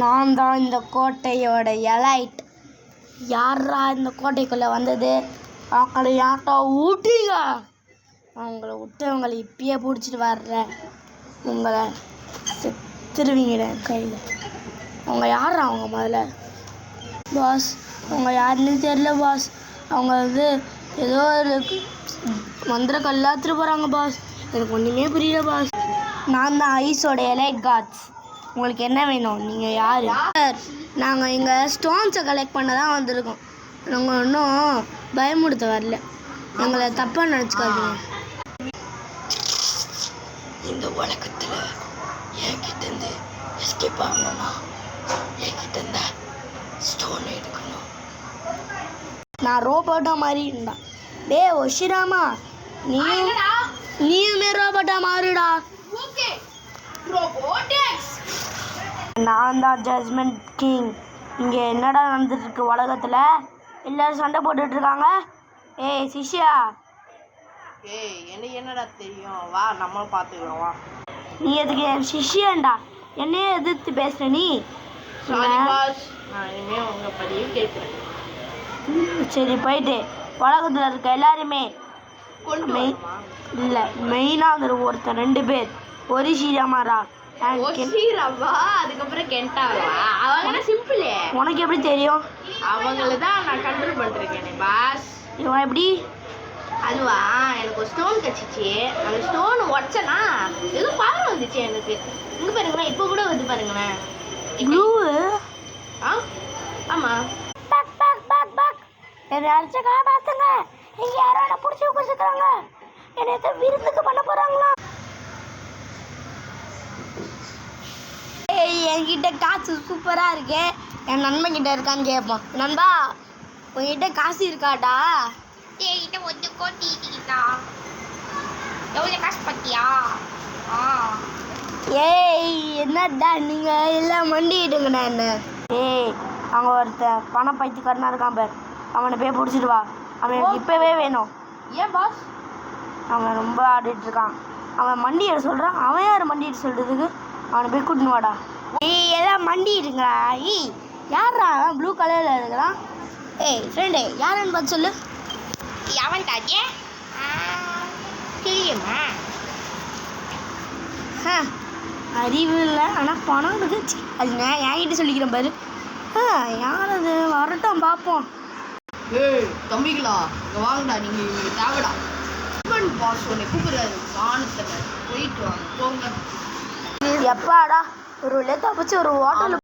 நான் தான் இந்த கோட்டையோட எலைட். யாரா இந்த கோட்டைக்குள்ளே வந்தது? அவங்கள யார்ட்டா ஊட்டிங்க. அவங்கள விட்டு அவங்கள இப்பயே பிடிச்சிட்டு வர்றேன். உங்களை செத்துருவீங்க கையில். அவங்க யாரா? அவங்க முதல்ல பாஸ், அவங்க யாருன்னு தெரியல பாஸ். அவங்க ஏதோ ஒரு மந்திர கல்லாத்துட்டு போகிறாங்க பாஸ். எனக்கு ஒன்றுமே புரியல பாஸ். நான் தான் ஐஸோட எலைட் காட்ஸ். உங்களுக்கு என்ன வேணும்? நீங்கள் யார்? சார், நாங்கள் இங்கே ஸ்டோன்ஸை கலெக்ட் பண்ண தான் வந்திருக்கோம். நாங்கள் இன்னும் பயமுடுத்த வரல. எங்களை தப்பாக நினச்சிக்காதீங்க. இந்த உலகத்தில் என்கிட்டேருந்து எஸ்கேப் ஆகணும்னா என்கிட்ட ஸ்டோன் எடுக்கணும். நான் ரோபோட்டா மாதிரி இருந்தா. டே ஒஷிராமா, நீயுமே ரோபோட்டா மாறுடா. நான் தான் ஜட்ஜ்மெண்ட் கிங். இங்கே என்னடா நடந்துட்டுருக்கு உலகத்தில்? எல்லாரும் சண்டை போட்டுட்ருக்காங்க. ஏய் சிஷ்யா. ஏய் எனக்கு என்னடா தெரியும், வா நம்ம பார்த்துக்கிறோம் வா. நீ எதுக்கு என் சிஷ்யன்டா? என்னையே எதிர்த்து பேசுகிற நீ? நான் இனிமேல் உங்கள் படியே கேட்குறேன். சரி போயிட்டு உலகத்தில் இருக்க எல்லாருமே இல்லை மெயினாக ஒருத்தர் 2 பேர் ஒரிஷிராமாரா அதுக்கப்புறம் கென்டாவா. அவங்க சிம்பிள். உனக்கு எப்படி தெரியும்? அவங்கள தான் நான் கண்ட்ரோல் பண்ணிருக்கேனே பாஸ். இவன் எப்படி? அதுவா, எனக்கு ஒரு ஸ்டோன் கச்சிச்சு. அந்த ஸ்டோன் உடச்சனா ஏதோ பவர் வந்துச்சு எனக்கு. இங்கே பாருங்களேன், இப்போ கூட வந்து பாருங்களேன். ப்ளூ. ஆமாம். என்னை அடிச்சக்கா பார்த்துங்க. இங்கே யாரோ என்னை பிடிச்சி உட்காந்துருக்காங்க. என்னை எதோ விருந்துக்கு பண்ண போகிறாங்களா? என்கிட்ட காசு சூப்பராக இருக்கு. என் நண்பன் கிட்ட இருக்கான்னு கேட்பான். நண்பா, உங்ககிட்ட காசு இருக்காடா? என்கிட்ட 1 கோடி இருக்குடா. எவ்வளோ காசு பார்த்தியா? ஏய் என்னடா நீங்கள் எல்லாம் மண்டிட்டுங்கண்ணா என்ன? ஏய், அங்கே ஒருத்தன் பணம் பைத்தியக்காரனா இருக்கான் பார். அவனை போய் பிடிச்சிட்டு வா. அவன் எனக்கு இப்போவே வேணும். ஏன் பாஸ்? அவன் ரொம்ப ஆடிட்டு இருக்கான். அவன் மண்டியிட சொல்கிறான். அவன் யார் மண்டிட்டு சொல்கிறதுக்கு? அவனை போய் கூட்டின்னு வாடா. ஏய் எல்லாம் மண்டிடுங்களா? ஏய் யாரா அவன் ப்ளூ கலரில் இருக்கிறான்? ஏய் ஃப்ரெண்டு, யாருன்னு பார்த்து சொல்லு. அவன் தாஜே தெரியுமா? அறிவு இல்லை, ஆனால் பணம் இருக்கு. அது நான் என்கிட்ட சொல்லிக்கிறேன் பாரு. யார் அது? வரட்டும் பார்ப்போம். ஏய் தம்பிங்களா, இங்கே வாங்கடா. நீங்கள் இங்கே தேவைடா. பாஸ் உன்னை கூப்பிடுறாரு. வானத்தை போயிட்டு வாங்க போங்க. எப்பாடா ஒரு தப்பிச்சு ஒரு ஹோட்டல்